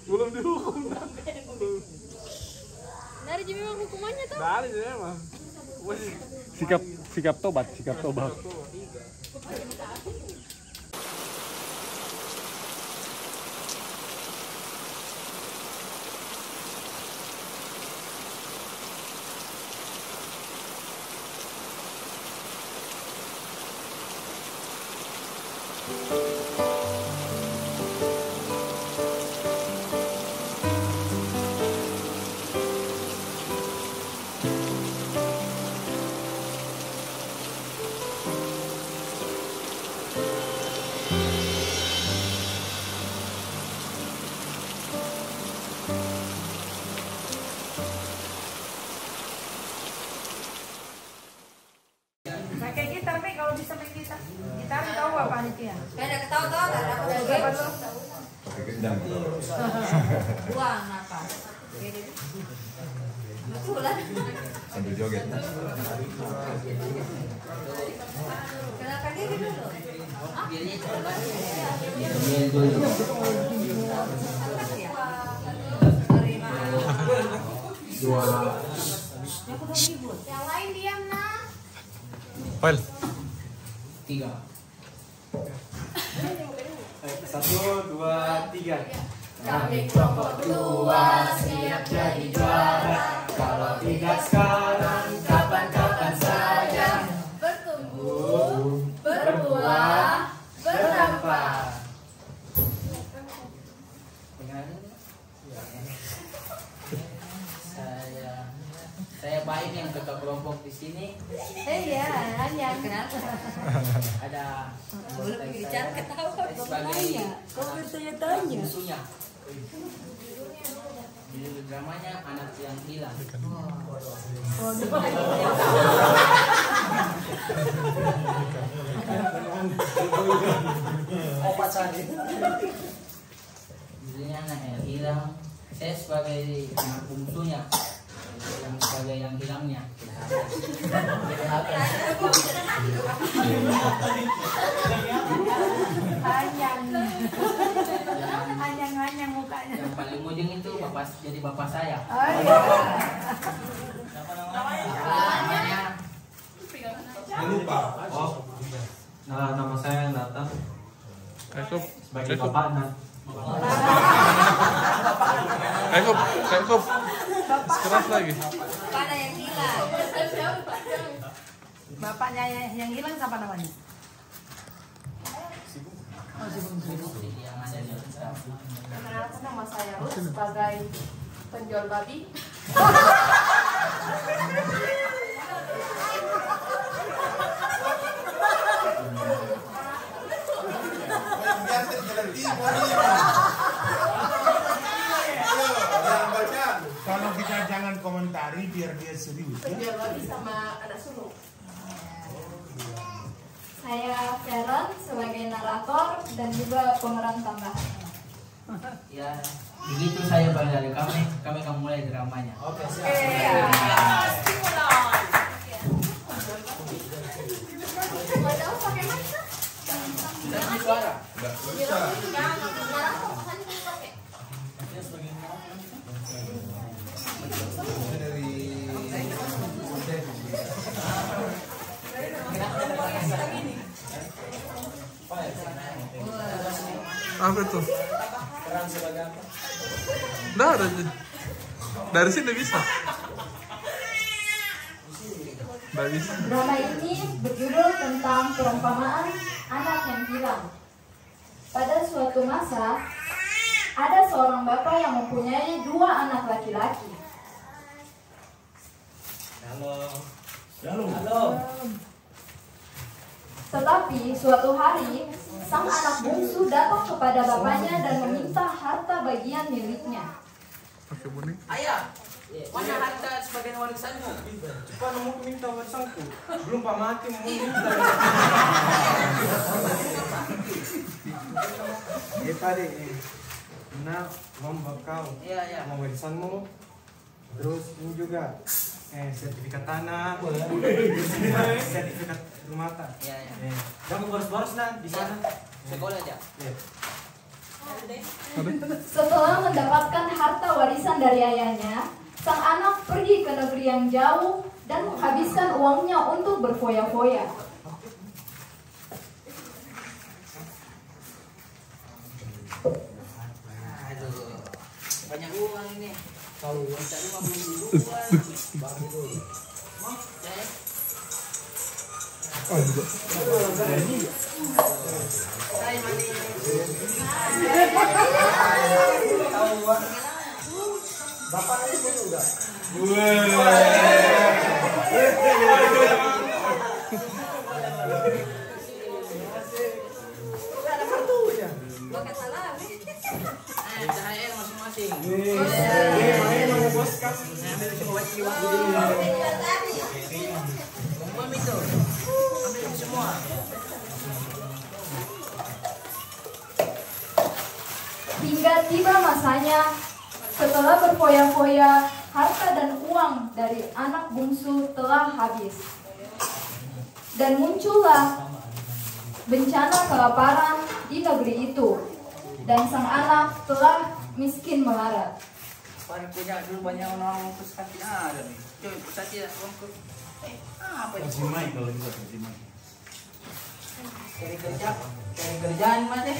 Belum dihukum. Dari jadi memang hukumannya tuh. Dari jadi emang. Sikap tobat. Pakai gitar, Mek, kalau bisa main gitar. Gitar tahu apa itu ya? Kayak ketawa-tawa enggak dapat lagi. Pakai gendang. Buang apa? Betulan. Sambil joget. Kenalkan diri dulu. Dirinya coba. Yang lain diam, nah. File. 3. 1, 2, 3. Kami kelompok 2 siap jadi juara. Kalau tidak sekarang, kapan-kapan saja. Bertumbuh, berbuah, berdampak. Saya baik yang ketua kelompok di sini. Iya, hanya kenapa? Ada Belum bicara ketawa. sebagai Kau bertanya-tanya. musuhnya. Judul dramanya Anak yang Hilang. Opat saja. Judulnya Anak yang Hilang. Saya sebagai anak bungsunya, yang sebagai yang hilangnya. Hanyang mukanya. Yang paling ujung itu jadi bapak saya. Oh iya. Namanya lupa. Oh. Nah, nama saya Nathan. Sebagai bapak Nat. Cukup. Keras lagi. Mana yang hilang? Bapaknya yang hilang siapa namanya? yang ada di Perkenalkan nama saya Ruth sebagai penjual babi. Kalau kita jangan komentari biar dia serius ya. Penjual babi sama anak sulung. Saya Sharon sebagai narator dan juga pemeran tambahan. Ya, begitu saya balik dari kami akan mulai dramanya. Oke, siap. Padahal pakai mic kan? Dan suara. Enggak bisa. Apa itu? Nggak ada. Dari sini bisa. Nggak bisa. Drama ini berjudul tentang perumpamaan anak yang hilang. Pada suatu masa, ada seorang bapak yang mempunyai 2 anak laki-laki. Halo. Tetapi suatu hari, sang anak bungsu datang kepada bapaknya dan meminta harta bagian miliknya. Pakai boneka. Ayah, mana harta sebagian warisanmu? Cepat mau minta warisanku. Belum Pak mati mau minta. Tadi benar mau kau. Iya. Mau warisanmu. Terus ini juga sertifikat tanah, sertifikat rumah tangga. Iya. Jangan boros-boros nah di sana. Sekolah aja. Iya. Setelah mendapatkan harta warisan dari ayahnya, sang anak pergi ke negeri yang jauh dan menghabiskan uangnya untuk berfoya-foya. Aduh, banyak uang ini. Kau bisa 50 ribuan. Mau? Ya. Saya mandi. Bapak ini pun enggak. Ada kartunya. Pakai salam. Saya masing-masing. Main sama bos kan. Ambil semua uang. Bom itu. Ambil semua. Hingga tiba masanya, setelah berfoya-foya, harta dan uang dari anak bungsu telah habis. Dan muncullah bencana kelaparan di negeri itu. Dan sang anak telah miskin melarat. Paling punya dulu banyak orang pusat ada nih. Coba pusat ya uangku. Apa itu? Simai kalau bisa simai. Cari kerjaan mas deh.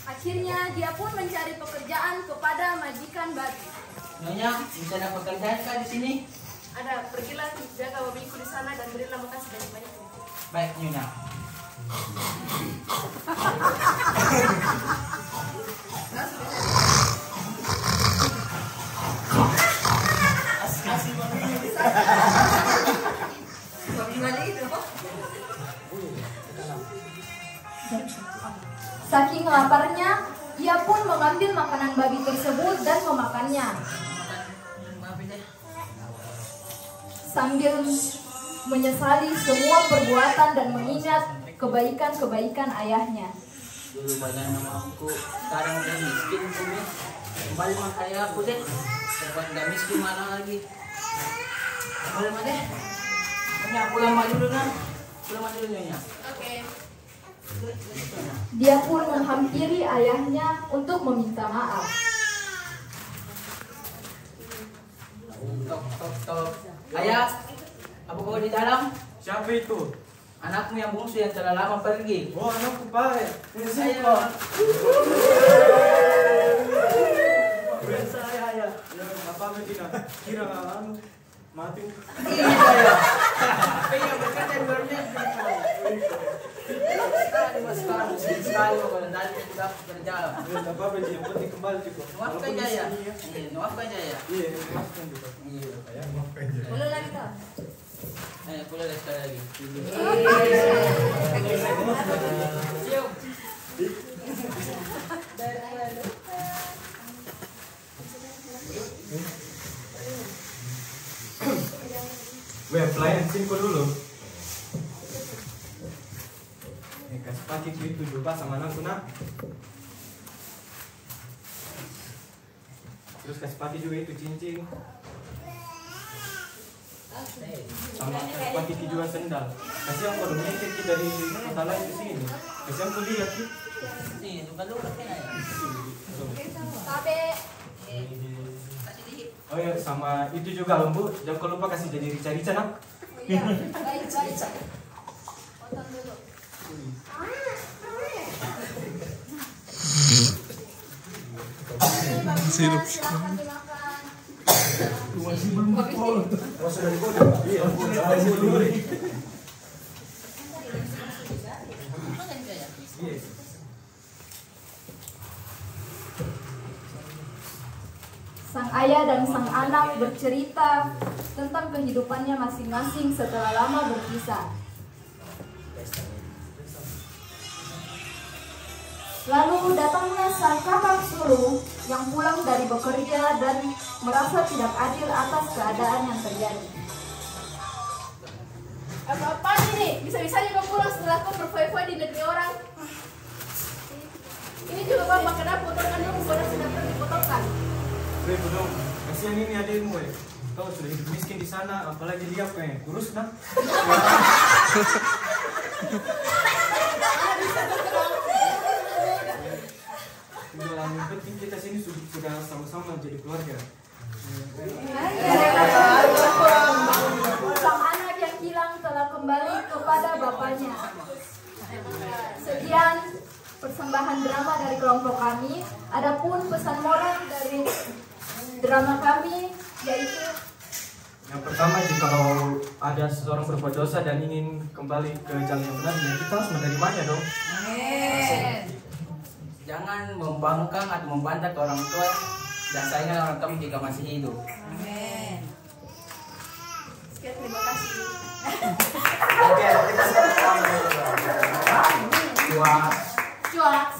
Akhirnya dia pun mencari pekerjaan kepada majikan babi. Nyonya bisa ada pekerjaan kah di sini? Ada, pergilah jaga babiku di sana dan berilah makan sebanyak-banyak. Baik Nyonya. Saking laparnya, ia pun mengambil makanan babi tersebut dan memakannya. Sambil menyesali semua perbuatan dan mengingat kebaikan-kebaikan ayahnya. Dulu banyak nama aku, sekarang udah miskin punya. Kembali mah kayak aku deh. Bukan nggak miskin mana lagi. Kembali mah deh. Nyonya pulang maju dulu kan. Pulang maju dulu Nyonya. Oke. Dia pun menghampiri ayahnya untuk meminta maaf. Tok tok tok. Ayah, apa kau di dalam? Siapa itu? Anakmu yang bungsu yang telah lama pergi. Oh, anakku Pak. Ini Saya kok. Saya ya. Ya, apa tidak kira anu mati. Iya, berkata luar negeri. Tadi mas sekarang sekali kalau dari sudah berjalan. Ya, tak apa yang penting kembali juga. Maafkan Jaya. Maafkan Jaya. Iya, maafkan juga. Iya. Ya, maafkan juga. Boleh lagi tak? Ayo pulang sekali lagi. Siap. Weh, pelayan simpel dulu. Kasih pakai itu juga sama anakku nak. Terus kasih pakai juga itu cincin. Sama kasih pakai juga sendal. Kasih yang kalau ngecek dari kota lain ke sini. Kasih yang kuliah ki. Nih, bukan lu kan ya. Tabe. Oh ya, sama itu juga lembu. Jangan lupa kasih jadi rica-rica nak. Oh iya, baik, baik. Potong dulu. Sirup. Sang ayah dan sang anak bercerita tentang kehidupannya masing-masing setelah lama berpisah. Lalu datangnya sang kakak sulung yang pulang dari bekerja dan merasa tidak adil atas keadaan yang terjadi. Apa ini? Bisa-bisanya kau pulang setelah kau berfoya-foya di negeri orang. Ini juga bapak, kenapa potongan dulu sudah pernah dipotongkan? Weh, dong. Kasihan ini adikmu, weh. Kau sudah hidup miskin di sana, apalagi dia pengen kurus nak. yang penting kita sini sudah sama-sama jadi keluarga. Sang anak yang hilang telah kembali kepada bapaknya. Sekian persembahan drama dari kelompok kami. Adapun pesan moral dari drama kami yaitu Yang pertama, jikalau ada seseorang berbuat dosa dan ingin kembali ke jalan yang benar, ya kita harus menerimanya dong. Jangan membangkang atau membantah ke orang tua dan sayangkan orang tua jika masih hidup. sekian, terima kasih. Oke, kita sama-sama. Cuak.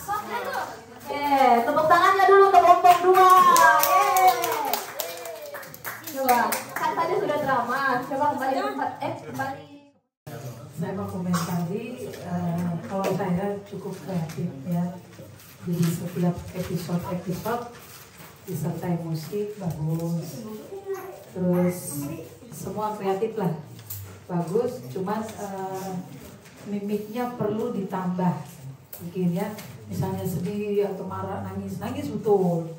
Tepuk tangannya dulu untuk kelompok 2. Coba, kan tadi sudah drama. Coba kembali tempat. Kembali. Saya mau komentari, kalau saya cukup kreatif ya. Jadi setiap episode disertai musik bagus. Terus semua kreatif lah, bagus. Cuman mimiknya perlu ditambah mungkin ya. Misalnya sedih atau marah, nangis betul.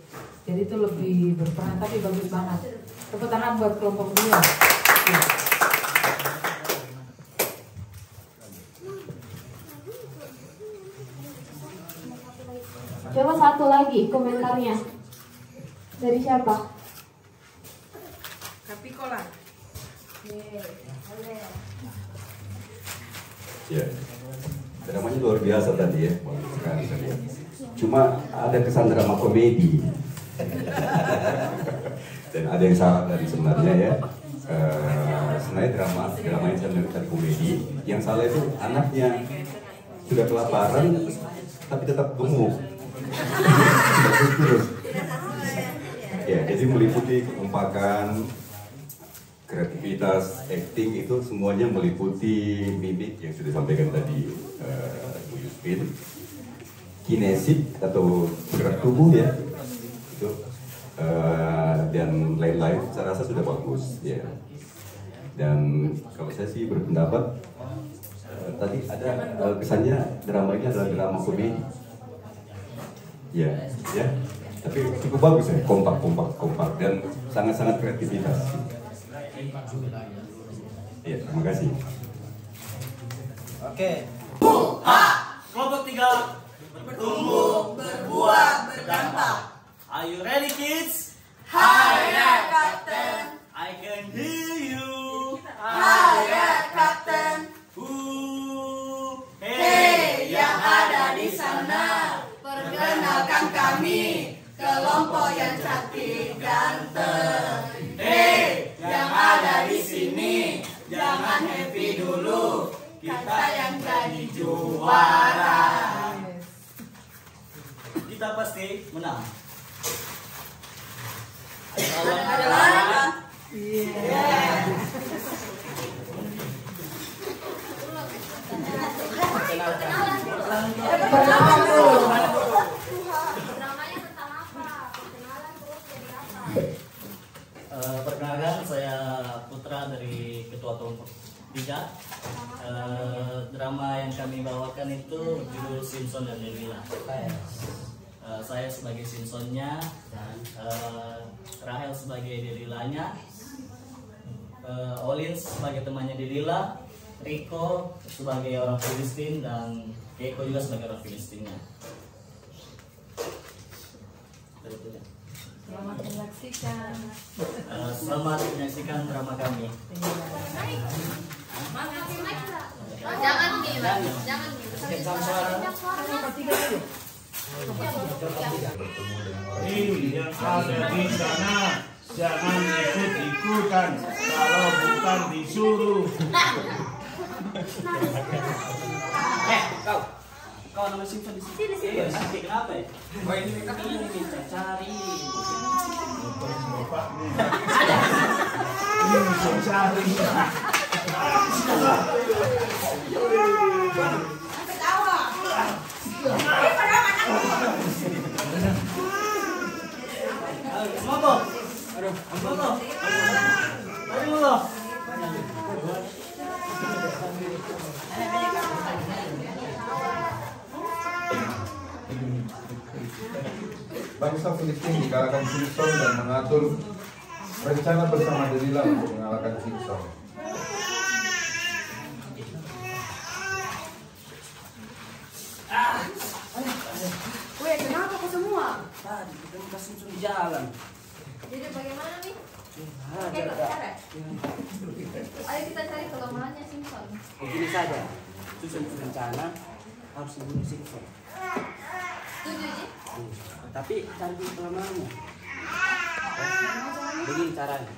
Jadi itu lebih berperan, tapi bagus banget. Tepuk tangan buat kelompok 2. Ya. Coba satu lagi komentarnya. Dari siapa? Kapikola. Ya, dramanya luar biasa tadi ya, sekali saya lihat. Cuma ada kesan drama komedi. Dan ada yang salah tadi sebenarnya ya. Sebenarnya drama yang sebenarnya tadi komedi. Yang salah itu anaknya sudah kelaparan tapi tetap gemuk. Terus. Ya, jadi meliputi kekompakan, kreativitas, acting itu semuanya meliputi mimik yang sudah disampaikan tadi Bu Yuspin, kinesis atau gerak tubuh ya, itu dan lain-lain. Saya rasa sudah bagus ya. Dan kalau saya sih berpendapat tadi ada kesannya drama ini adalah drama komedi. Ya, tapi cukup bagus ya, kompak dan sangat kreativitas. Ya, terima kasih. Oke. Kelompok 3 bertumbuh, berbuah, berdampak. Are you ready, kids? Hiya, Captain. I can hear you. Hiya, Captain. Hey, yang ada di sana. Perkenalkan kami, kelompok yang cantik ganteng. Hey, yang ada di sini, jangan happy dulu. Kita yang jadi juara. Kita pasti menang. Ada lawan. Perkenalan dulu. Dramanya tentang apa? Perkenalan terus jadi apa? Perkenalkan, saya Putra dari Ketua Kelompok 3. Drama yang kami bawakan itu judul Simpson dan Delila. Saya sebagai Simpsonnya, Rahel sebagai Delilanya, Olin sebagai temannya Delila, Rico sebagai orang Filistin, dan Keiko juga sebagai orang Filistinnya. Selamat menyaksikan. Selamat menyaksikan drama kami. Jangan bilang, jangan Yang ada di sana jangan ikut-ikutan kalau bukan disuruh. Kau nama Simpson di sini. Iya, kenapa ya? Wah, ini kita cari. Bapak nih. Ini musuh cari. bangsa Filistin dikalahkan Simpson dan mengatur rencana bersama Delila untuk mengalahkan Simpson. Weh, kenapa kau semua? Tadi kita kasih Simpson jalan. Jadi bagaimana nih? Ada. Ayo kita cari kelemahannya Simpson. Begini saja, susun rencana harus membunuh Simpson. Setuju Ji? Tapi cari kelemahannya. Begini caranya.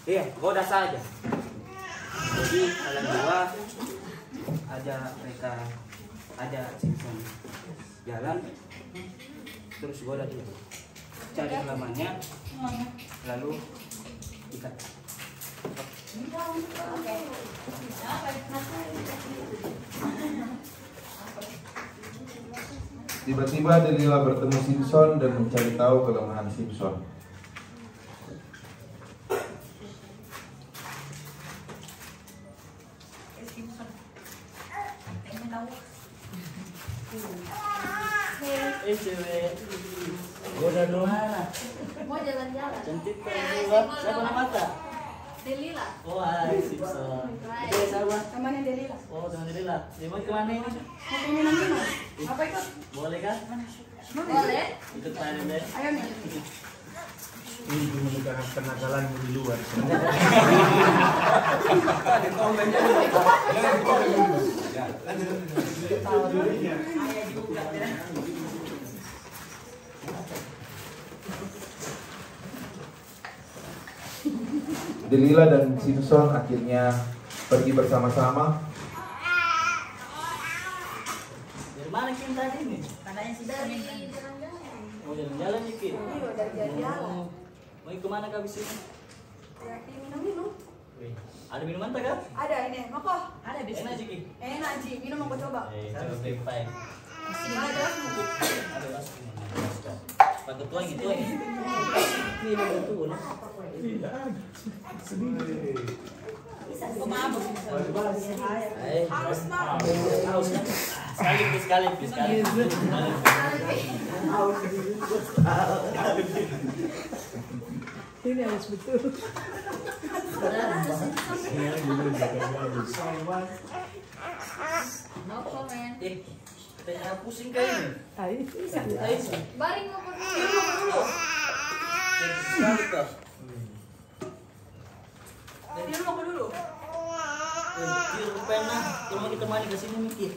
Iya, goda saja. Jadi kalian dua aja mereka ada Simpson jalan terus goda dia. Cari kelemahannya lalu ikat. Tiba-tiba Delila bertemu Simpson dan mencari tahu kelemahan Simpson. Cewek goda mana? Mau jalan-jalan. Cantik kan? Siapa nama mata? Delila. Oh, hai Simpson. Oke, sama. Namanya Delila. Oh, teman Delila. Dia mau kemana ini? Mau minum dulu. Apa ikut? Boleh kan? Boleh. Ikut saya deh. Ayo nih. Ini menunjukkan kenakalanmu di luar. Delila dan Simpson akhirnya pergi bersama-sama. Dari mana Kim tadi ini? Katanya sih Dari jalan-jalan. Mau jalan-jalan nih Kim? Iya, dari jalan-jalan. Mau kemana kau habis ini? Berarti minum-minum. Wih, ada minuman tak kak? Ada ini, mau kok? Ada di Enak sini. sih Kim? Enak Ji, minum mau coba. Coba pipai. Sini ada gelasmu. Ada masuk ini. Pakai tuang gitu ini. Ini ada tuh. Kok mabuk? Haus mah. Haus kan? Sekali. Ini harus betul. No comment. Katanya pusing kayak ini. Baring mau pergi. Sekali kok. Minum mau dulu. Dia rupanya kalau kita mandi ke sini mikir.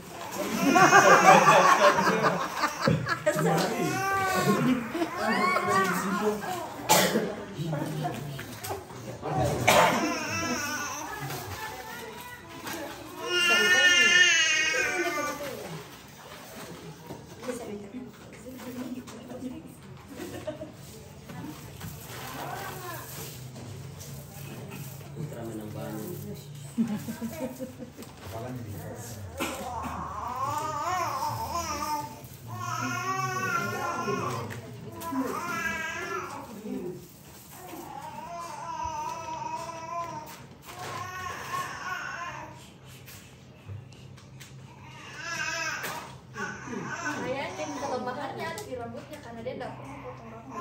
Kayaknya kelemahannya ada di rambutnya karena dia tidak pernah potong rambut.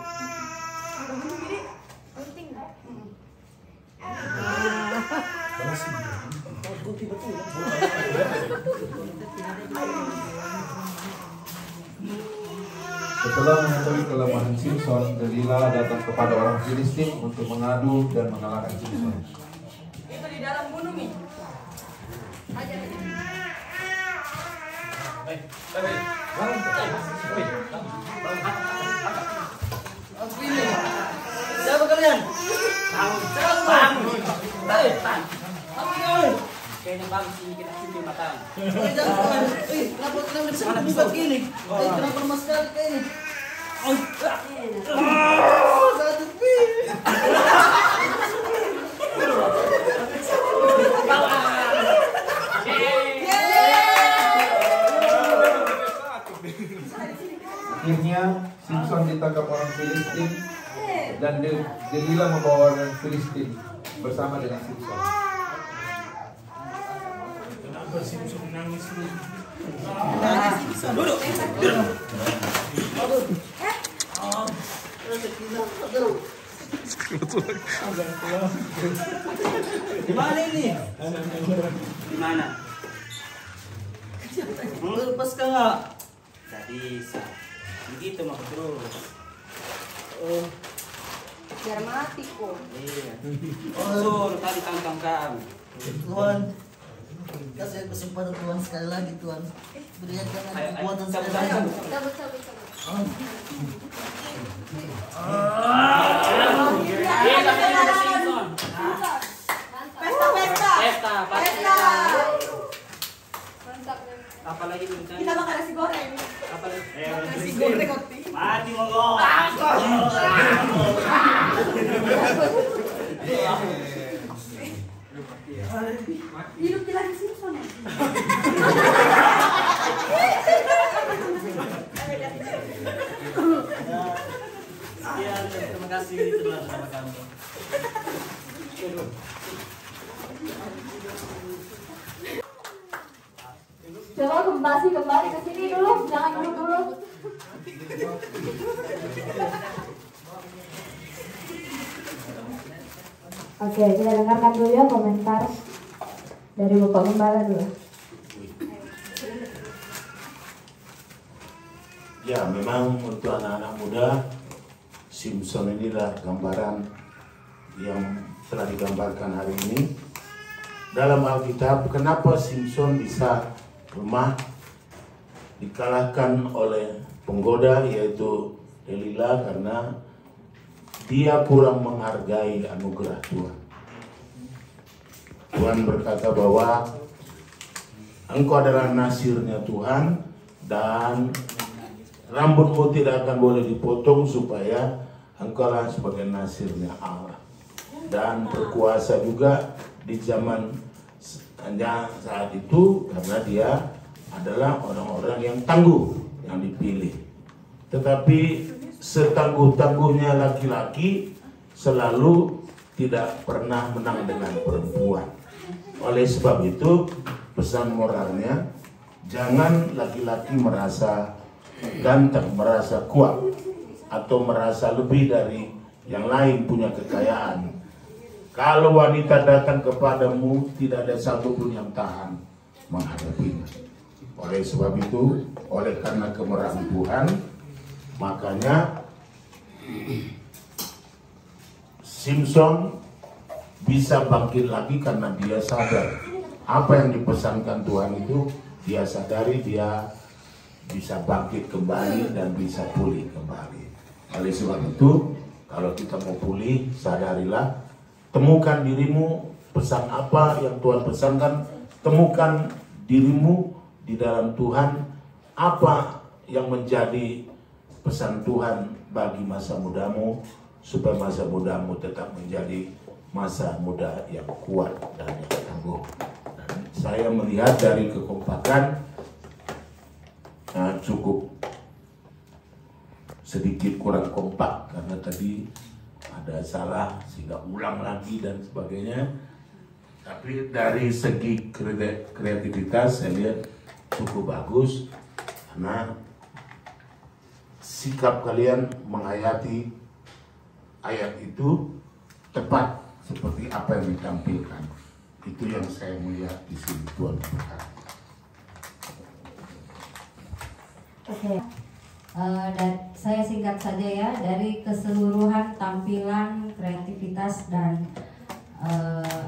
Penting nggak? Setelah mengetahui kelemahan Simpson, Delila datang kepada orang Filistin untuk mengadu dan mengalahkan Simpson. Itu di dalam gunung nih. Aja. Siapa kalian? Kayaknya bagus ini kita cium matang. Kenapa bisa buat gini? Kenapa lemas sekali kayak ini? Satu Akhirnya Simpson ditangkap orang Filistin dan Delila membawa orang Filistin bersama dengan Simpson. Kenapa Simpson menangis? Duduk. Di mana ini? Di mana? Mau lepas ke nggak? Gak bisa. Begitu mah terus. Biar mati kok. Iya. Suruh tadi kang. Tuhan, kasih kesempatan Tuhan sekali lagi Tuhan. Berikan kekuatan sekali lagi. Cabut. Pesta. Mantap. Apalagi rencana? Kita makan nasi goreng. Apalagi? Nasi goreng roti. Mati mogok. Hidup di lagi Simpson. Sekian, terima kasih telah bersama kami. Coba kembali ke sini dulu, jangan dulu. Oke, kita dengarkan dulu ya komentar dari Bapak Gembala dulu. Ya, memang untuk anak-anak muda, Simpson inilah gambaran yang telah digambarkan hari ini. Dalam Alkitab, kenapa Simpson bisa lemah, dikalahkan oleh penggoda yaitu Delila, karena dia kurang menghargai anugerah Tuhan. Tuhan berkata bahwa engkau adalah nasirnya Tuhan dan rambutmu tidak akan boleh dipotong supaya engkau lah sebagai nasirnya Allah. Dan berkuasa juga di zaman saat itu karena dia adalah orang-orang yang tangguh yang dipilih. Tetapi setangguh-tangguhnya laki-laki selalu tidak pernah menang dengan perempuan. Oleh sebab itu pesan moralnya, jangan laki-laki merasa ganteng, merasa kuat atau merasa lebih dari yang lain punya kekayaan. Kalau wanita datang kepadamu, tidak ada satupun yang tahan menghadapinya. Oleh sebab itu, oleh karena kemurahan Tuhan, makanya Simpson bisa bangkit lagi karena dia sadar apa yang dipesankan Tuhan itu, dia sadari, dia bisa bangkit kembali dan bisa pulih kembali. Oleh sebab itu, kalau kita mau pulih, sadarilah, temukan dirimu, pesan apa yang Tuhan pesankan, temukan dirimu di dalam Tuhan, apa yang menjadi pesan Tuhan bagi masa mudamu, supaya masa mudamu tetap menjadi masa muda yang kuat dan yang tangguh. Dan saya melihat dari kekompakan cukup sedikit kurang kompak karena tadi ada salah sehingga ulang lagi dan sebagainya. Tapi dari segi kreativitas saya lihat cukup bagus karena sikap kalian menghayati ayat itu tepat seperti apa yang ditampilkan. Itu yang saya melihat di sini, Tuhan berkati. Oke. Dan saya singkat saja ya, dari keseluruhan tampilan, kreativitas dan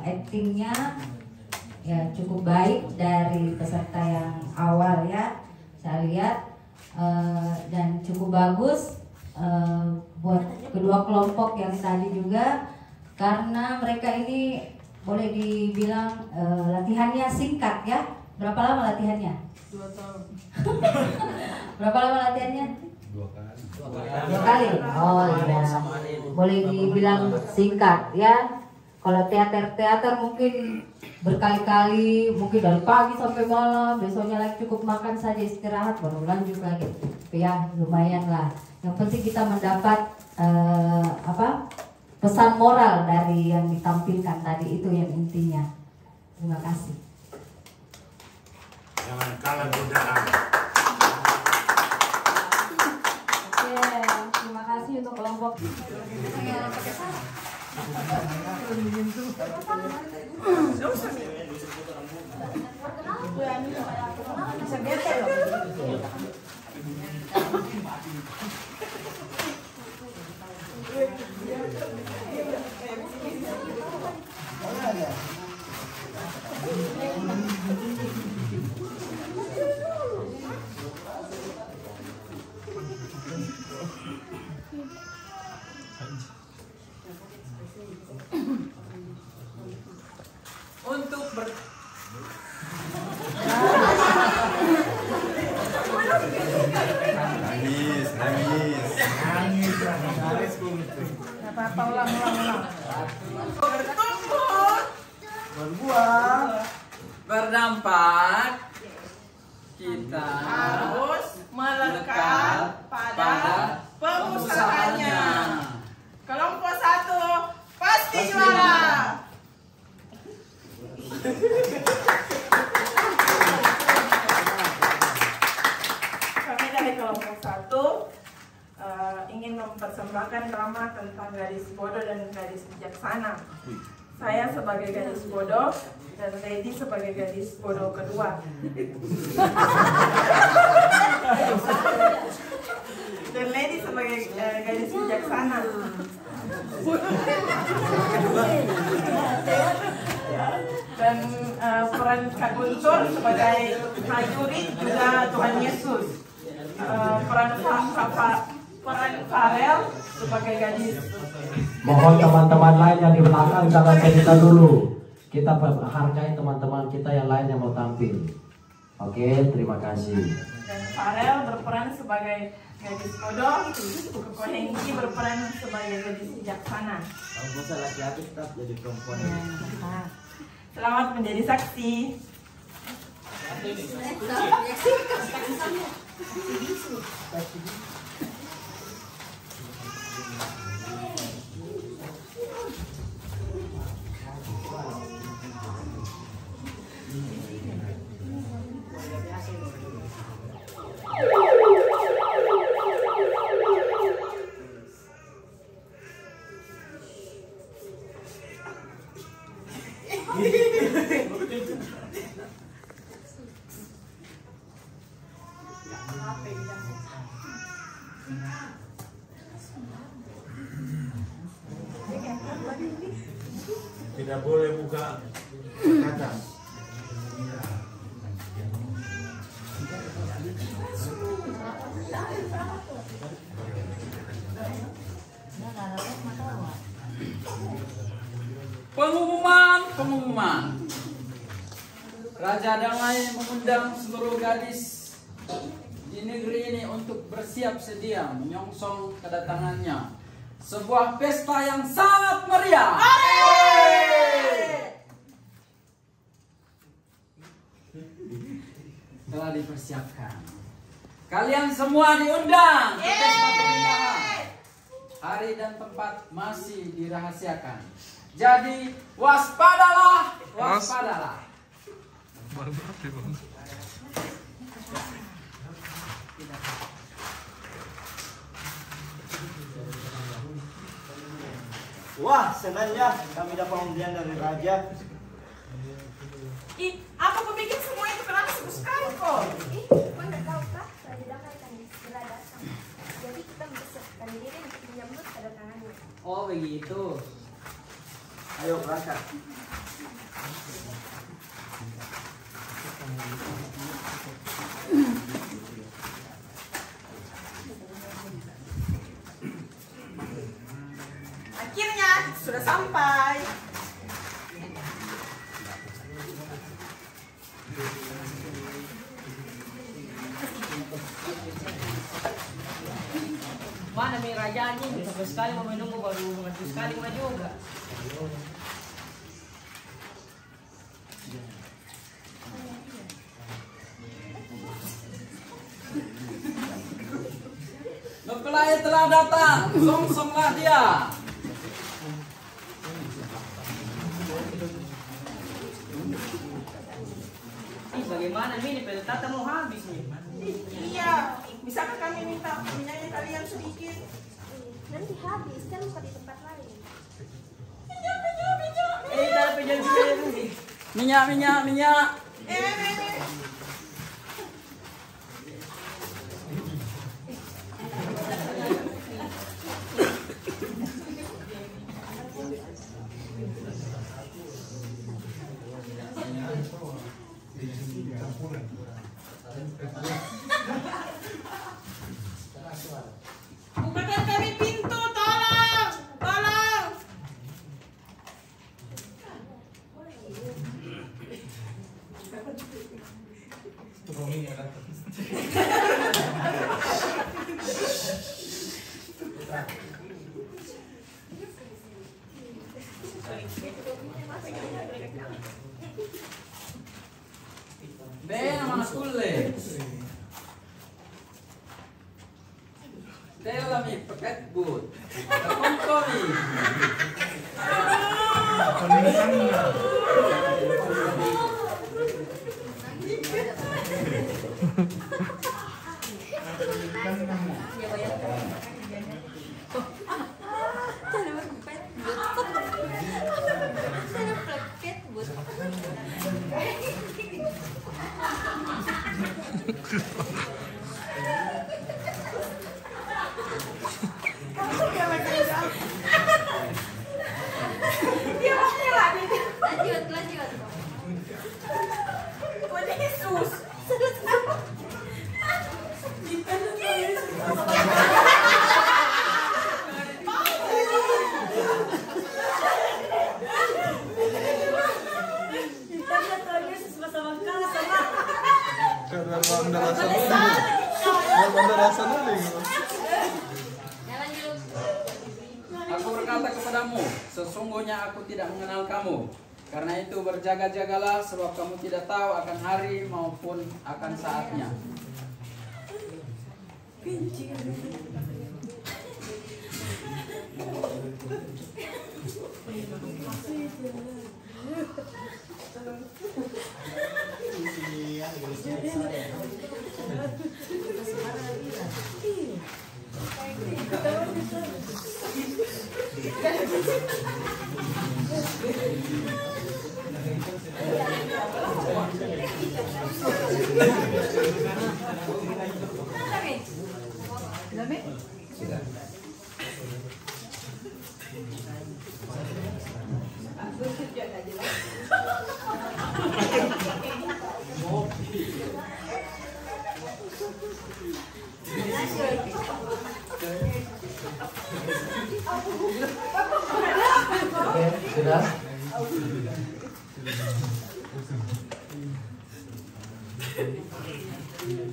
actingnya ya cukup baik dari peserta yang awal ya, saya lihat dan cukup bagus buat kedua kelompok yang tadi juga, karena mereka ini boleh dibilang latihannya singkat ya. Berapa lama latihannya? 2 tahun. Berapa lama latihannya? 2 kali. 2 kali. Oh iya. Boleh dibilang singkat ya. Kalau teater mungkin berkali-kali, mungkin dari pagi sampai malam, besoknya lagi cukup makan saja, istirahat, baru lanjut lagi. Tapi ya lumayan lah. Yang penting kita mendapat pesan moral dari yang ditampilkan tadi, itu yang intinya. Terima kasih. Jangan kalah godaan. kelompok. Bisa bete loh. Untuk Nangis. Gak apa-apa, ulang. bertumbuh, Berbuah. berdampak, kita harus melekat pada pengusahanya. Kelompok 1 pasti juara. Kami dari kelompok 1 ingin mempersembahkan drama tentang gadis bodoh dan gadis bijaksana. Saya sebagai gadis bodoh dan Lady sebagai gadis bodoh kedua. Dan Lady sebagai gadis bijaksana. Dan peran Kak Guntur sebagai prajurit juga Tuhan Yesus. Peran Farel sebagai gadis. Mohon teman-teman lain yang di belakang jangan cerita dulu. Kita hargai teman-teman kita yang lain yang mau tampil. Oke, terima kasih. Dan Farel berperan sebagai gadis bodoh, Koko Hengki berperan sebagai gadis bijaksana. Kalau bosan laki-laki tetap jadi perempuan. Selamat menjadi saksi. Tidak boleh buka kata. Pengumuman. Raja Damai mengundang seluruh gadis di negeri ini untuk bersiap sedia menyongsong kedatangannya. Sebuah pesta yang sangat meriah. Telah dipersiapkan. Kalian semua diundang ke pesta pernikahan. Hari dan tempat masih dirahasiakan. Jadi waspadalah, waspadalah. Wah, senangnya kami dapat undian dari raja. Ih, apa kau bikin semua itu kenapa sibuk sekali kok? Kau nggak tahu kah? Raja Damai akan segera datang. Jadi kita mempersiapkan diri untuk menyambut kedatangannya. Oh begitu. Ayo berangkat. Akhirnya sudah sampai. Mana nih rajanya? Sampai sekali mau menunggu baru mengerti sekali mau juga. Mempelai telah datang, songsonglah dia. Bagaimana ini peltata mau habis nih? Iya, bisakah kami minta punyanya kalian sedikit? Nanti habis. habis kan lupa di tempat lain. Minyak. Bukakan kami pintu, tolong. Bene, ma sulle. Tellami paket but. Komponi. Lanjut. Yesus. Aku berkata kepadamu, sesungguhnya aku tidak mengenal kamu. Karena itu berjaga-jagalah, sebab kamu tidak tahu akan hari maupun akan saatnya. Sudah?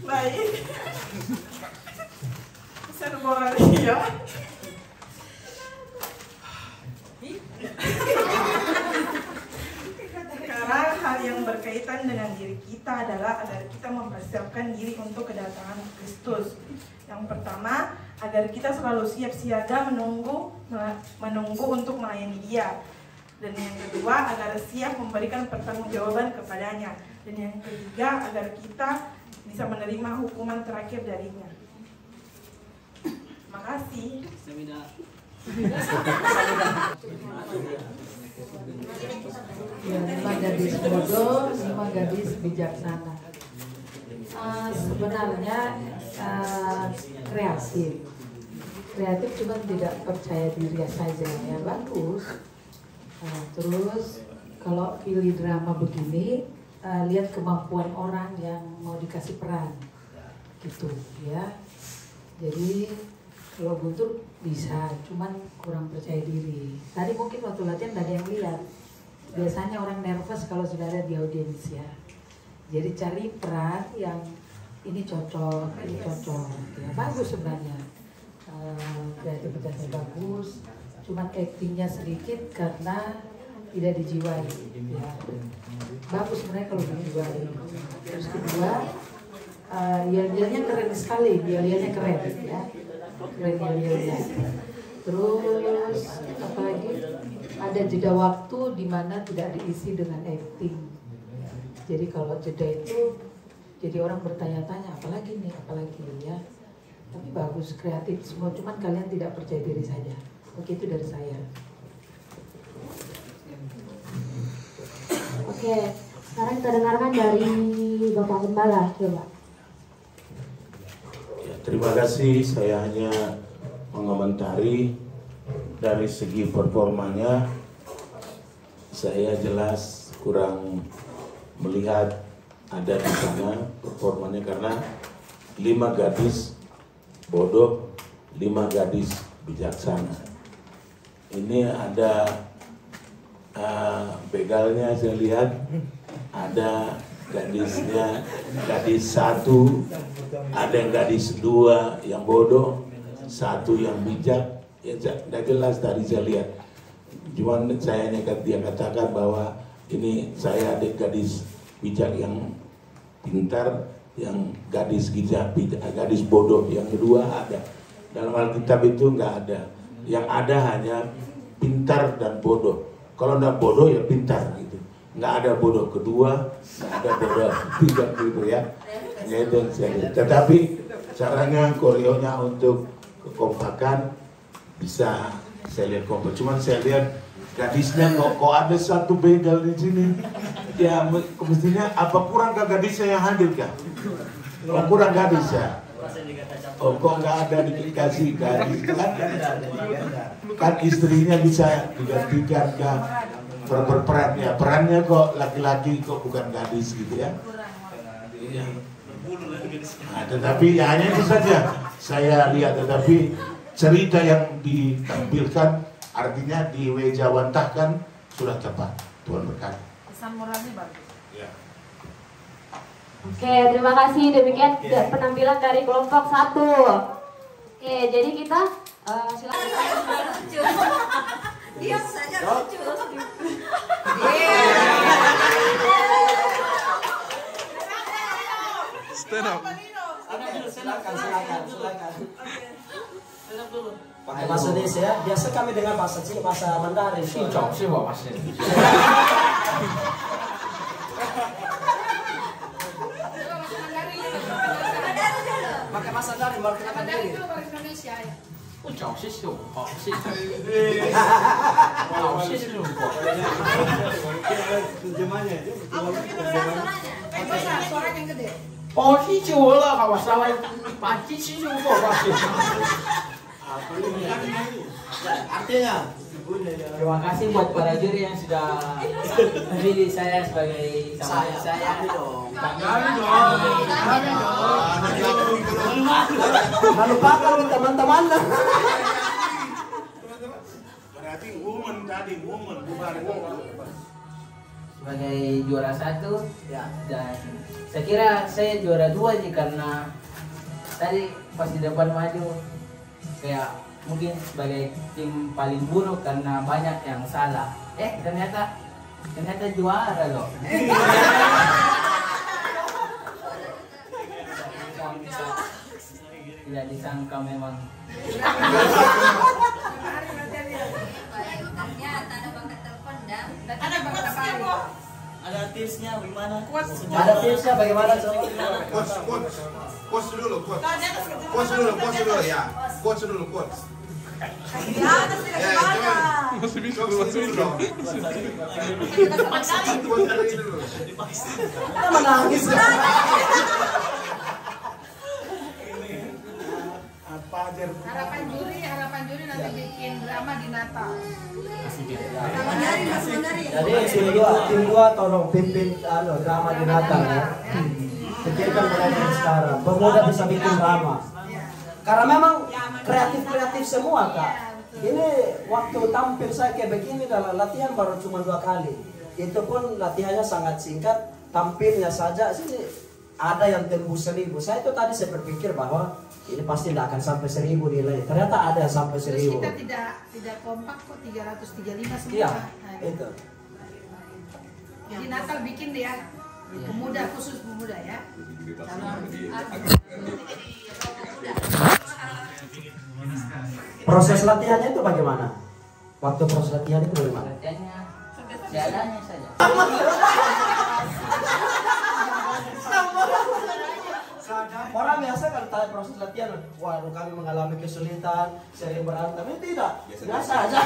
Baik. Serba ya. Sekarang hal yang berkaitan dengan diri kita adalah agar kita mempersiapkan diri untuk kedatangan Kristus. Yang pertama, agar kita selalu siap siaga menunggu untuk melayani Dia. Dan yang kedua, agar siap memberikan pertanggungjawaban kepadanya. Dan yang ketiga, agar kita bisa menerima hukuman terakhir darinya. Makasih. Ya, 5 gadis bodoh, 5 gadis bijaksana. Sebenarnya kreatif cuma tidak percaya diri saja, ya bagus. Terus kalau pilih drama begini, lihat kemampuan orang yang mau dikasih peran, gitu ya. Jadi kalau Guntur bisa, cuman kurang percaya diri. Tadi mungkin waktu latihan gak ada yang lihat. Biasanya orang nervous kalau sudah ada di audiens ya. Jadi cari peran yang ini cocok, ya bagus sebenarnya. Kreativitasnya bagus, cuman actingnya sedikit karena tidak dijiwai. Ya. Bagus sebenarnya kalau dijiwai. Terus kedua, yel-yelnya keren sekali, yel-yelnya keren ya. Keren yel-yelnya. Terus apalagi ada jeda waktu di mana tidak diisi dengan acting. Jadi kalau jeda itu jadi orang bertanya-tanya apalagi nih, apalagi ya. Tapi bagus, kreatif semua, cuman kalian tidak percaya diri saja. Begitu dari saya. Oke, sekarang kita dengarkan dari Bapak Gembala, coba. Ya, terima kasih, saya hanya mengomentari dari segi performanya. Saya jelas kurang melihat ada di sana performanya karena 5 gadis bodoh, 5 gadis bijaksana. Ini ada begalnya, saya lihat ada gadisnya, gadis 1, ada yang gadis 2 yang bodoh, 1 yang bijak. Ya tidak jelas tadi saya lihat. Cuman saya dia katakan bahwa ini saya ada gadis bijak yang pintar, yang gadis bijak, gadis bodoh yang kedua ada. Dalam Alkitab itu nggak ada. Yang ada hanya pintar dan bodoh. Kalau nggak bodoh ya pintar gitu. Nggak ada bodoh kedua, nggak ada bodoh ketiga gitu ya. Hanya itu yang saya lihat. Tetapi caranya, koreonya untuk kekompakan bisa saya lihat kompak. Cuman saya lihat gadisnya kok ada 1 begal di sini. Ya mestinya apa kurang ke gadisnya yang hadir kah? Oh, kurang gadis ya? Oh kok nggak ada dikasih gadis kan istrinya bisa digantikan kan perannya, perannya kok laki-laki kok bukan gadis gitu ya. Nah, tetapi ya hanya itu saja saya lihat, tetapi cerita yang ditampilkan artinya diwejawantahkan sudah tepat. Tuhan berkati. Pesan moralnya bagus. Ya. Oke, terima kasih. Demikian penampilan dari kelompok 1. Oke, jadi kita silakan. Lucu. Diam saja lucu. Stand up. Silakan. Pakai bahasa Indonesia, biasa kami dengar bahasa Cina, bahasa Mandarin. Pakai bahasa Mandarin, baru kita Mandarin itu bahasa Indonesia ya. Suaranya yang gede. Artinya terima kasih buat para juri yang sudah memilih saya sebagai sama saya. Jangan lupakan teman-teman. Berarti woman tadi, woman bukan woman. Sebagai juara 1 ya, dan saya kira saya juara 2 nih karena tadi pas di depan maju kayak mungkin sebagai tim paling buruk karena banyak yang salah. Ternyata juara loh. Tidak disangka memang. Ada tipsnya bagaimana? Ada tipsnya bagaimana? Coach dulu ya. Coach dulu. Masih bisa dong. Kita menangis. Harapan juri nanti bikin drama di Natal. Jadi tim dua tolong pimpin drama di Natal ya. Pikirkan mulai dari sekarang. Pemuda bisa bikin drama. Karena memang kreatif semua kak. Ini waktu tampil saya kayak begini dalam latihan baru cuma 2 kali. Itu pun latihannya sangat singkat. Tampilnya saja sih ada yang tembus 1000. Saya itu tadi saya berpikir bahwa ini pasti tidak akan sampai 1000 nilai. Ternyata ada yang sampai 1000. Terus kita tidak kompak kok 335 semua. Iya, itu. Jadi Natal bikin deh ya. Pemuda khusus pemuda ya. Proses latihannya itu bagaimana? Waktu proses latihan itu bagaimana? Seadanya saja. Orang biasa kalau tanya proses latihan, waduh kami mengalami kesulitan, sering berantem, ini tidak, biasa aja.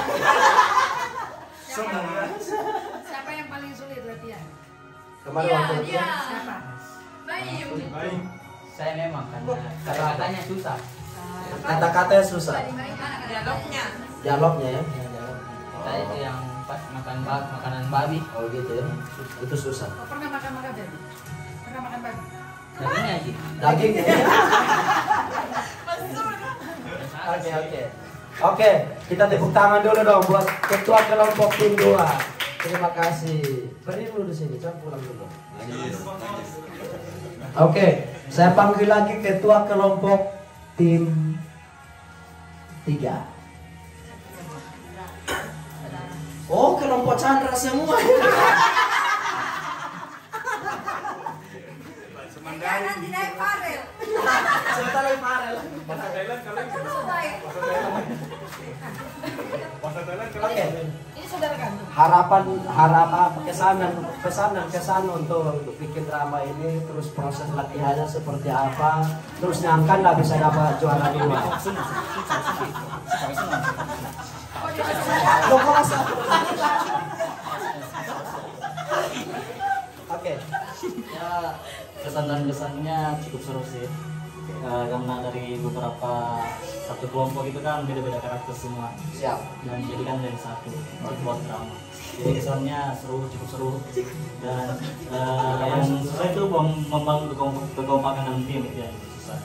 Siapa yang paling sulit latihan? Kemarin waktu Dia. latihan. Siapa? Baik. Saya memang kata-katanya susah. Kata-katanya susah. Dialognya. Dialognya ya. Saya itu yang pas makan makanan babi. Oh gitu ya. Itu susah. Oh, pernah makan babi? Pernah makan babi? Dagingnya aja. Daging. Oke, kita tepuk tangan dulu dong buat ketua kelompok tim 2. Terima kasih. Beri dulu di sini, jangan pulang dulu. Oke, saya panggil lagi ketua kelompok tim 3. Oh, kelompok Chandra semua. Nanti naik Farel. Sebentar lagi Farel. Oke. Ini saudara kandung. Harapan pesanan untuk bikin drama ini, terus proses latihannya seperti apa, terus nyangkan nggak bisa dapat juara 2. Oke. Ya, kesan dan kesannya cukup seru sih. Karena dari beberapa satu kelompok itu kan beda-beda karakter semua. Siap. Dan jadikan dari satu buat drama. Jadi kesannya seru, cukup seru. Dan yang susah itu membangun kekompakan dalam tim itu yang susah.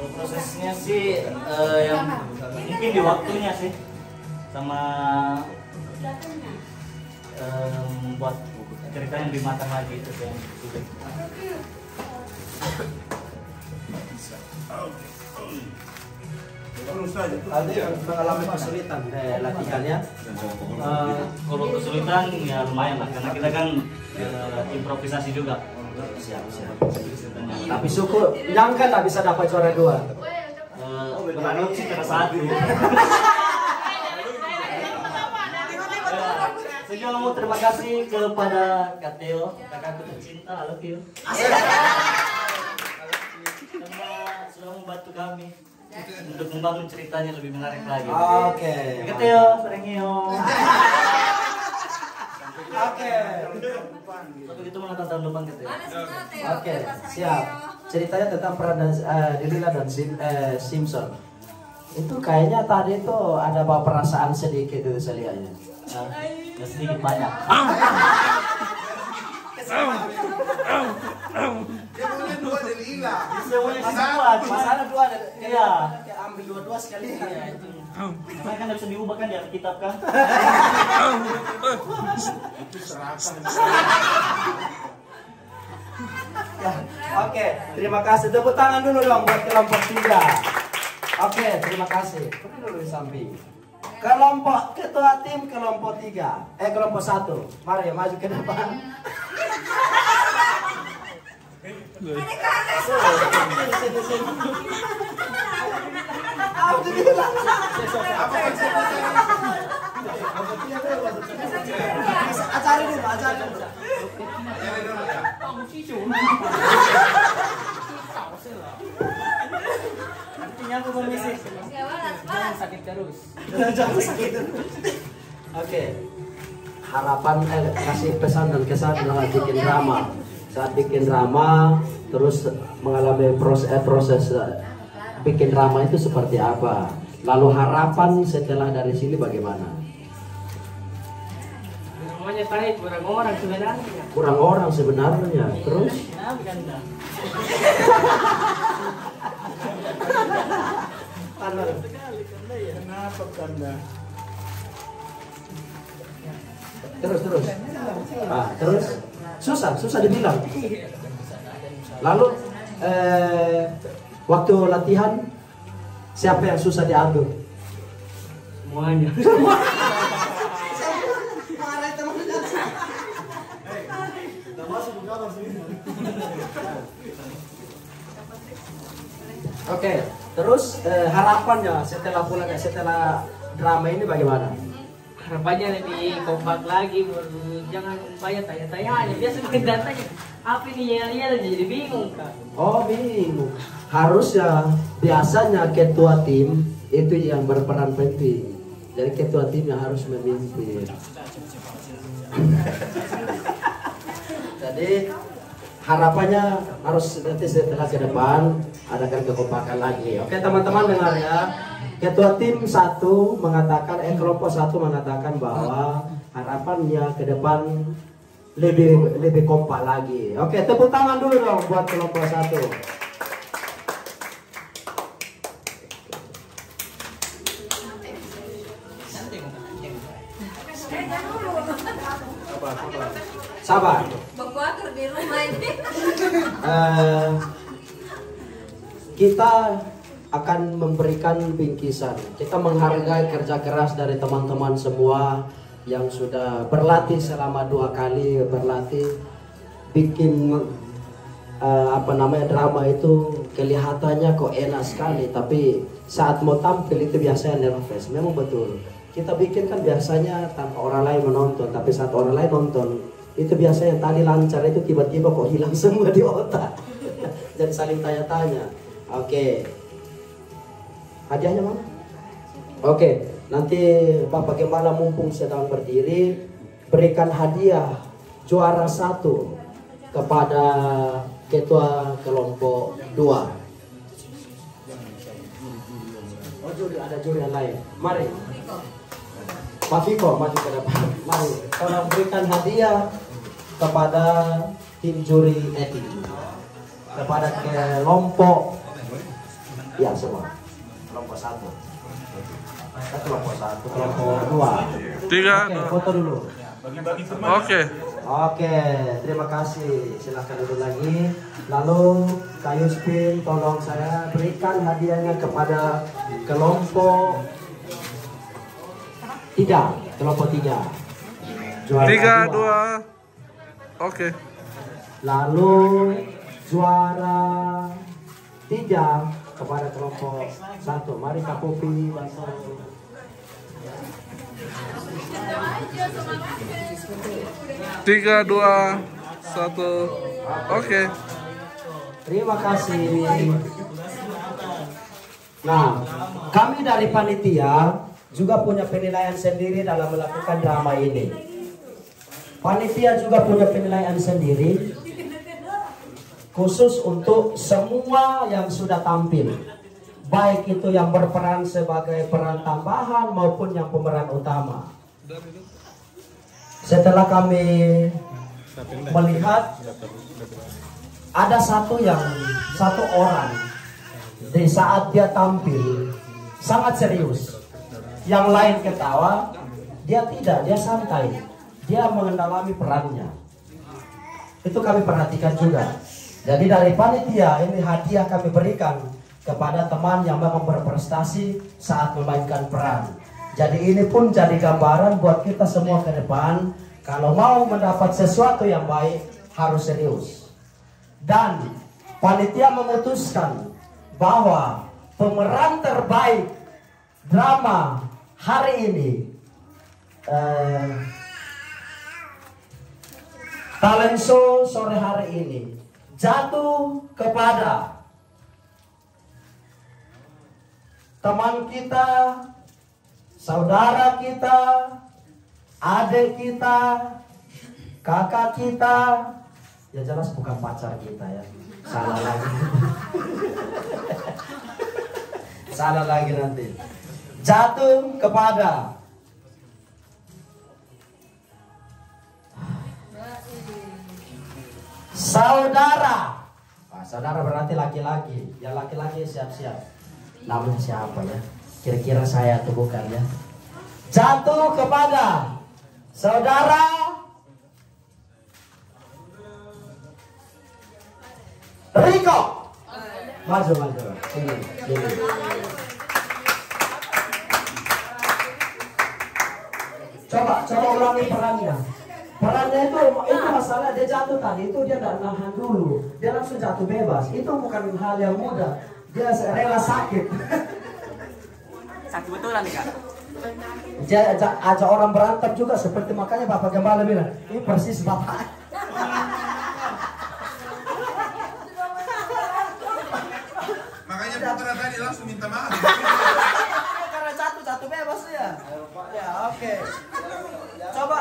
Prosesnya sih yang mungkin di waktunya sih sama membuat cerita yang lebih matang lagi itu yang sulit. Ada yang mengalami kesulitan latihannya. Kalau kesulitan ya lumayan lah karena kita kan improvisasi juga. Siap. Tapi syukur nyangka nggak bisa dapat juara 2. Berlalu sih karena 1. Saya mau terima kasih kepada Kak Theo, kakakku tercinta, I love you. Karena sudah membantu kami untuk membangun ceritanya lebih menarik lagi. Oke. Kak Theo, thank you. Oke. Sampai ketemu tahun depan Kak Theo. Oke, siap. Ceritanya tentang peran Lila dan Simpson. Itu kayaknya tadi itu ada bawa perasaan sedikit itu saya lihatnya. Ya sedikit banyak. Dia punya 2 dari Lila. Semuanya semua. Masalah 2 ada. Iya. Ambil 2 sekali. Makanya kan bisa diubah kan di Alkitab kan? Itu serasa. Ya, oke, terima kasih. Tepuk tangan dulu dong buat kelompok 3. Oke, terima kasih. Pergi dulu di samping. Kelompok ketua tim kelompok 3. Kelompok 1. Mari maju ke depan. Acara dulu. Artinya aku permisi. Jangan sakit terus. Jangan sakit terus. Oke. Harapan kasih pesan dan kesan dalam bikin drama. Saat bikin drama terus mengalami proses bikin drama itu seperti apa? Lalu harapan setelah dari sini bagaimana? Semuanya baik, kurang orang sebenarnya. Kurang orang sebenarnya. Terus? Ya, bukan dah. Kenapa Kanda? Terus. Terus susah dibilang. Lalu waktu latihan siapa yang susah diatur? Semuanya. Oke, terus harapannya setelah drama ini bagaimana? Harapannya lebih kompak lagi, jangan banyak tanya-tanya aja. Biasa main datanya, apa ini yel-yel jadi bingung Kak. Oh bingung. Harusnya biasanya ketua tim itu yang berperan penting. Jadi ketua tim yang harus memimpin. Jadi harapannya harus nanti setelah ke depan adakan kekompakan lagi. Oke teman-teman dengar ya. Ketua tim 1 mengatakan, kelompok 1 mengatakan bahwa harapannya ke depan lebih kompak lagi. Oke, tepuk tangan dulu dong buat kelompok 1. Sabar. Bekuaker di rumah ini. Kita akan memberikan bingkisan. Kita menghargai kerja keras dari teman-teman semua yang sudah berlatih selama 2 kali berlatih bikin drama itu kelihatannya kok enak sekali, tapi saat mau tampil itu biasanya nervous. Memang betul. Kita bikin kan biasanya tanpa orang lain menonton, tapi saat orang lain nonton itu biasanya tadi lancar itu tiba-tiba kok hilang semua di otak. Jadi saling tanya-tanya. Oke. Hadiahnya mana? Oke, nanti Bapak Gembala mumpung sedang berdiri, berikan hadiah juara 1 kepada ketua kelompok 2. Oh juri, ada juri yang lain. Mari. Pak Viko, maju ke depan. Mari, tolong berikan hadiah kepada tim juri etik. Kepada kelompok, ya semua. Kelompok 1. Kelompok 1, kelompok 2. 3. Oke, foto dulu. Oke, terima kasih. Silahkan duduk lagi. Lalu Kak Yuspin, tolong saya berikan hadiahnya kepada kelompok 3. Kelompok 3. Juara 3, 2. Oke. Lalu juara 3 kepada kelompok 1. Mari Kak Popi bantu. 3, 2, 1. Oke. Terima kasih. Nah, kami dari panitia juga punya penilaian sendiri dalam melakukan drama ini. Panitia juga punya penilaian sendiri khusus untuk semua yang sudah tampil, baik itu yang berperan sebagai peran tambahan maupun yang pemeran utama. Setelah kami melihat ada satu orang di saat dia tampil sangat serius, yang lain ketawa, dia tidak, dia santai, dia mengendalami perannya. Itu kami perhatikan juga. Jadi dari panitia ini hadiah kami berikan kepada teman yang memang berprestasi saat memainkan peran. Jadi ini pun jadi gambaran buat kita semua ke depan. Kalau mau mendapat sesuatu yang baik harus serius. Dan panitia memutuskan bahwa pemeran terbaik drama hari ini talent show sore hari ini jatuh kepada teman kita, saudara kita, adik kita, kakak kita, ya jelas bukan pacar kita ya. Salah lagi. Salah lagi nanti. Jatuh kepada saudara. Saudara berarti laki-laki. Ya laki-laki siap-siap. Namanya siapa ya? Kira-kira saya atau bukan ya? Jatuh kepada saudara Riko. Maju. Sini. Coba ulangi perannya. Perannya itu masalah dia jatuh tadi itu dia tidak nahan dulu, dia langsung jatuh bebas. Itu bukan hal yang mudah. Dia rela sakit. Sakit betulan nih Kak. Dia ajak orang berantem juga seperti makanya Bapak Gembala bilang, ini persis Bapak. Makanya putra tadi langsung minta maaf. Karena satu bebas ya. Ya oke. Coba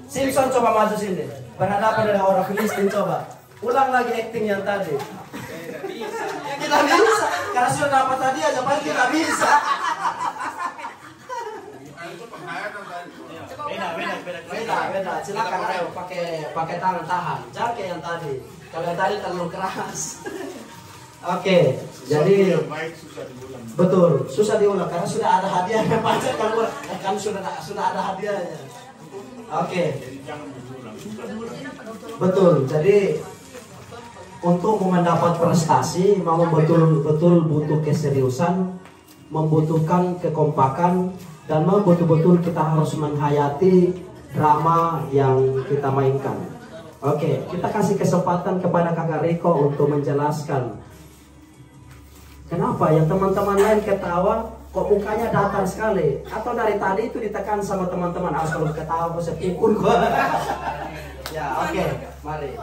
Simpson coba maju sini. Berhadapan dengan orang Filistin coba. Ulang lagi acting yang tadi. Kita bisa. Karena sudah dapat tadi aja paling kita bisa. Beda. Silakan ayo pakai tangan tahan. Jangan kayak yang tadi. Kalau yang tadi terlalu keras. Oke, jadi betul susah diulang karena sudah ada hadiahnya Pak. Kan sudah ada hadiahnya. Oke. Betul. Jadi untuk mendapat prestasi memang betul-betul butuh keseriusan, membutuhkan kekompakan, dan memang betul-betul kita harus menghayati drama yang kita mainkan. Oke, kita kasih kesempatan kepada Kakak Riko untuk menjelaskan kenapa yang teman-teman lain ketawa kok mukanya datar sekali, atau dari tadi itu ditekan sama teman-teman harus kalau ketawa kok sepikun kok. Ya oke, mari.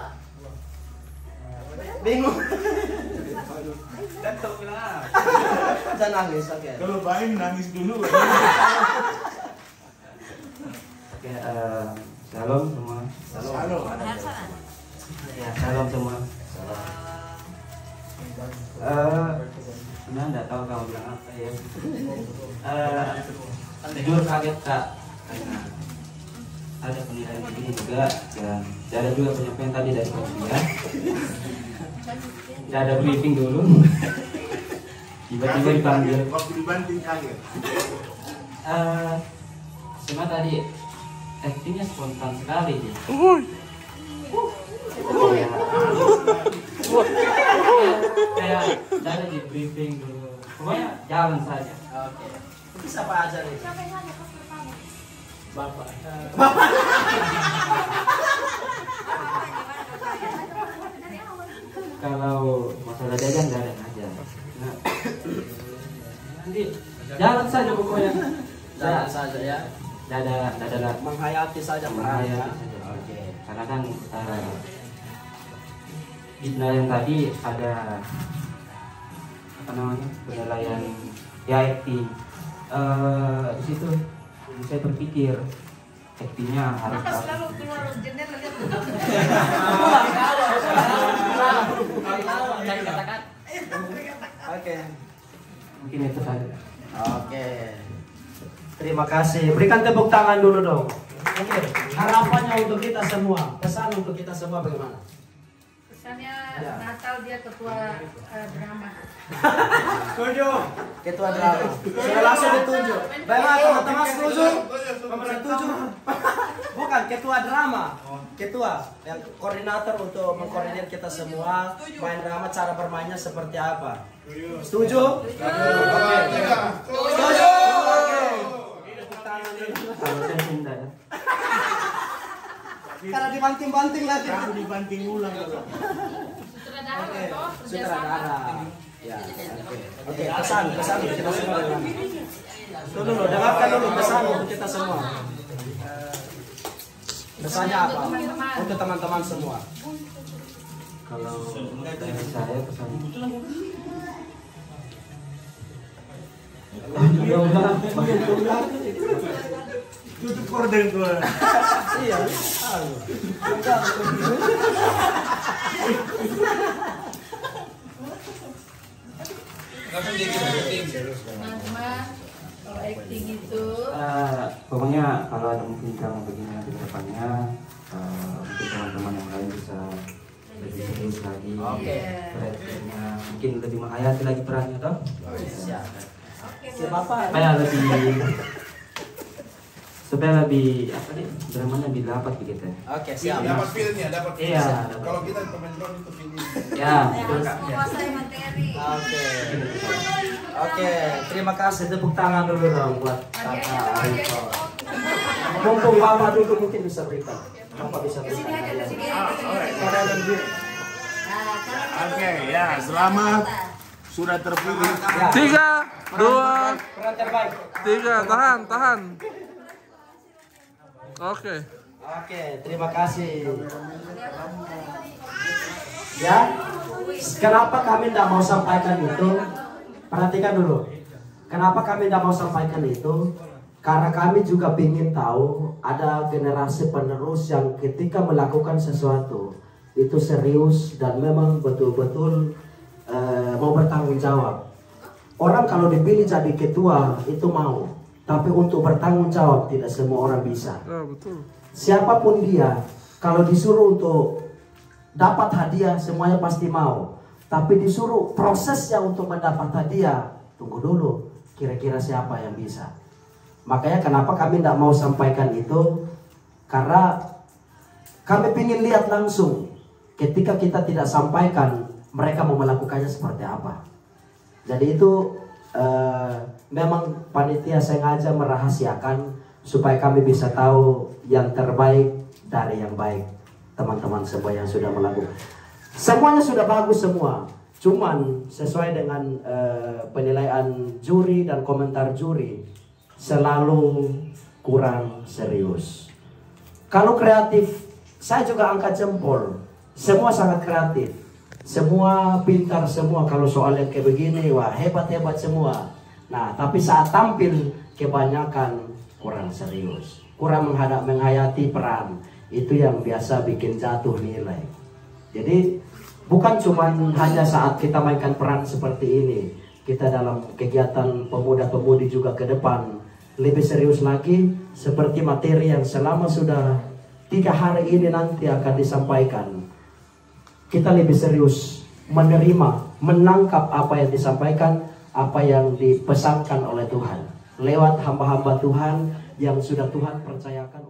Bingung. Jangan nangis, oke. Kalau baik nangis dulu. Oke, shalom semua. Shalom. Ya, shalom semua. Sebenarnya nggak tahu kamu bilang apa ya. Jujur kaget Kak, karena ada penilaian begini juga, dan ada juga penyampaian tadi dari Pak. Tidak ada briefing dulu. Tiba-tiba dipanggil. Waktu dibanting kaget. Cuma tadi actingnya spontan sekali dia. Kayak ada di briefing dulu. Pokoknya jalan saja. Oke. Itu siapa aja nih? Bapak. Kalau masalah jajan nggak ada aja. Nah, nanti jalan saja pokoknya. Jalan saja ya. Tidak ada menghayati saja perannya. Oke. Karena kan di penilaian tadi ada apa namanya penilaian ya acting. Di situ saya berpikir actingnya harus selalu keluar jendela lihat. Oke. Mungkin itu saja. Oke. Terima kasih. Berikan tepuk tangan dulu dong. Oke. Harapannya untuk kita semua. Pesan untuk kita semua bagaimana? Pesannya Natal dia ketua drama. Setuju. Ketua drama. Sudah langsung ditunjuk. Baiklah teman-teman setuju? Setuju. Bukan ketua drama. Ketua yang koordinator untuk mengkoordinir kita semua main drama, cara bermainnya seperti apa. Setuju? Oke. Setuju. Oke. Karena dibanting-banting lagi. Aku dibanting ulang. Oke. Sutradara. Ya, oke. Pesan untuk kita semua. Dulu, dengarkan dulu pesan untuk kita semua. Pesannya apa? Untuk teman-teman semua. Kalau dari saya pesan tutup korden gue. Iya. Teman-teman, kalau acting itu pokoknya kalau ada mungkin drama begini nanti ke depannya mungkin teman-teman yang lain bisa lebih serius lagi. Oke. Perhatiannya mungkin lebih menghayati lagi perannya toh. Siap. Bapak. Supaya lebih apa nih dramanya lebih dapat begitu. Oke, siap. Dapat feelnya, dapat feel. Iya. Kalau kita pemain drone itu feeling. Ya. menguasai materi. Oke. Oke, terima kasih, tepuk tangan dulu dong buat Kakak Riko. Mumpung Bapak dulu mungkin bisa berikan. Bapak bisa berikan. Oke, ya, selamat sudah terpilih. 3, 2, 3, tahan. Oke. Oke, terima kasih. Ya, kenapa kami tidak mau sampaikan itu? Perhatikan dulu. Kenapa kami tidak mau sampaikan itu? Karena kami juga ingin tahu ada generasi penerus yang ketika melakukan sesuatu itu serius dan memang betul-betul mau bertanggung jawab. Orang kalau dipilih jadi ketua itu mau, tapi untuk bertanggung jawab tidak semua orang bisa. Betul. Siapapun dia, kalau disuruh untuk dapat hadiah semuanya pasti mau. Tapi disuruh prosesnya untuk mendapat hadiah, tunggu dulu, kira-kira siapa yang bisa. Makanya kenapa kami tidak mau sampaikan itu, karena kami ingin lihat langsung ketika kita tidak sampaikan mereka mau melakukannya seperti apa. Jadi itu memang panitia sengaja merahasiakan supaya kami bisa tahu yang terbaik dari yang baik. Teman-teman semua yang sudah melakukan, semuanya sudah bagus semua. Cuman sesuai dengan penilaian juri dan komentar juri selalu kurang serius. Kalau kreatif, saya juga angkat jempol. Semua sangat kreatif, semua pintar semua. Kalau soal yang kayak begini, wah hebat-hebat semua. Nah, tapi saat tampil kebanyakan kurang serius, kurang menghayati peran. Itu yang biasa bikin jatuh nilai. Jadi bukan cuma hanya saat kita mainkan peran seperti ini, kita dalam kegiatan pemuda-pemudi juga ke depan lebih serius lagi, seperti materi yang selama sudah 3 hari ini nanti akan disampaikan. Kita lebih serius menerima, menangkap apa yang disampaikan, apa yang dipesankan oleh Tuhan lewat hamba-hamba Tuhan yang sudah Tuhan percayakan.